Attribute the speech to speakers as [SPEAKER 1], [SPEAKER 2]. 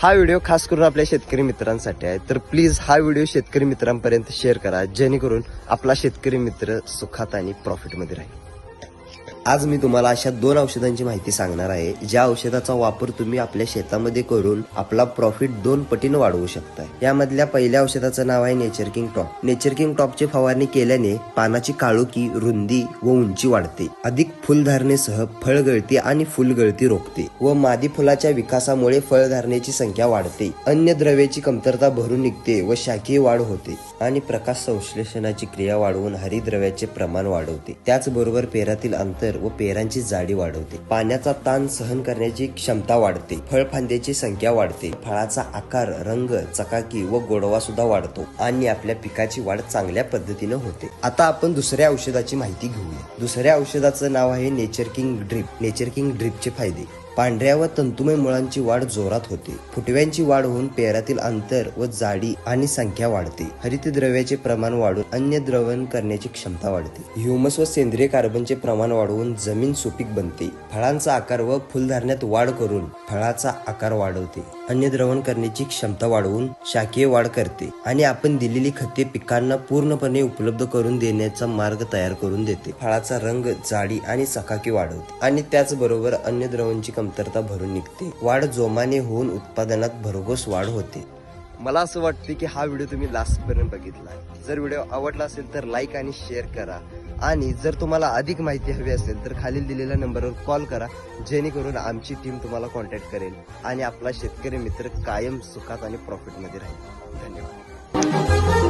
[SPEAKER 1] हा व्हिडिओ खास करून आपल्या शेतकरी मित्रांसाठी आहे, तर प्लीज हा व्हिडिओ शेतकरी मित्रांपर्यंत शेअर करा, जेणेकरून आपला शेतकरी मित्र सुखात आणि प्रॉफिटमध्ये राहील. आज मी तुम्हाला अशा 2 औषधांची माहिती सांगणार आहे, ज्या औषधाचा वापर तुम्ही आपल्या शेतामध्ये करून आपला प्रॉफिट 2 पटीने वाढवू शकता. यामधल्या पहिल्या औषधाचं नाव आहे nature king top. Nature king टॉपची फवारणी केल्याने पानाची काळोखी, रुंदी व उंची वाढते. अधिक फुलधारणेसह फळगळती आणि फुलगळती रोखते व मादी फुलाच्या विकासामुळे फळधारणेची संख्या वाढते. अन्य द्रव्याची कमतरता भरून निघते व शाखीय वाढ होते आणि प्रकाश संश्लेषणाची क्रिया वाढवून हरितद्रव्याचे प्रमाण वाढवते. त्याचबरोबर पेरातील अंतर व पेरांची जाडी वाढवते. पाण्याचा ताण सहन करण्याची क्षमता वाढते. फळफांद्याची संख्या वाढते. फळाचा आकार, रंग, चकाकी व गोडवा सुद्धा वाढतो आणि आपल्या पिकाची वाढ चांगल्या पद्धतीने होते. आता आपण दुसऱ्या औषधाची माहिती घेऊया. दुसऱ्या औषधाचं नाव आहे nature king drip. Nature king ड्रिपचे फायदे: पांढऱ्या व तंतुमय मुळांची वाढ जोरात होते. फुटव्यांची वाढ होऊन पेरातील अंतर व जाडी आणि संख्या वाढते. हरितद्रव्याचे प्रमाण वाढून अन्य द्रवण करण्याची क्षमता वाढते. ह्युमस व सेंद्रिय कार्बनचे प्रमाण वाढवून जमीन सुपीक बनते. फळांचा आकार व फुलधारण्यात वाढ करून फळाचा आकार वाढवते. अन्य द्रवण करण्याची क्षमता वाढवून शाखीय वाढ करते आणि आपण दिलेली खते पिकांना पूर्णपणे उपलब्ध करून देण्याचा मार्ग तयार करून देते. फळाचा रंग, जाडी आणि चकाकी वाढवते आणि त्याचबरोबर अन्य द्रवणची कमतरता भरून निघते. वाढ जोमाने होऊन उत्पादनात भरघोस वाढ होते. मला असं वाटते की हा व्हिडिओ तुम्ही लास्ट पर्यंत बघितला. जर व्हिडिओ आवडला असेल तर लाईक आणि शेअर करा आणि जर तुम्हाला अधिक माहिती हवी असेल तर खालील दिलेल्या नंबरवर कॉल करा, जेणेकरून आमची टीम तुम्हाला कॉन्टॅक्ट करेल आणि आपला शेतकरी मित्र कायम सुखात आणि प्रॉफिटमध्ये राहील. धन्यवाद.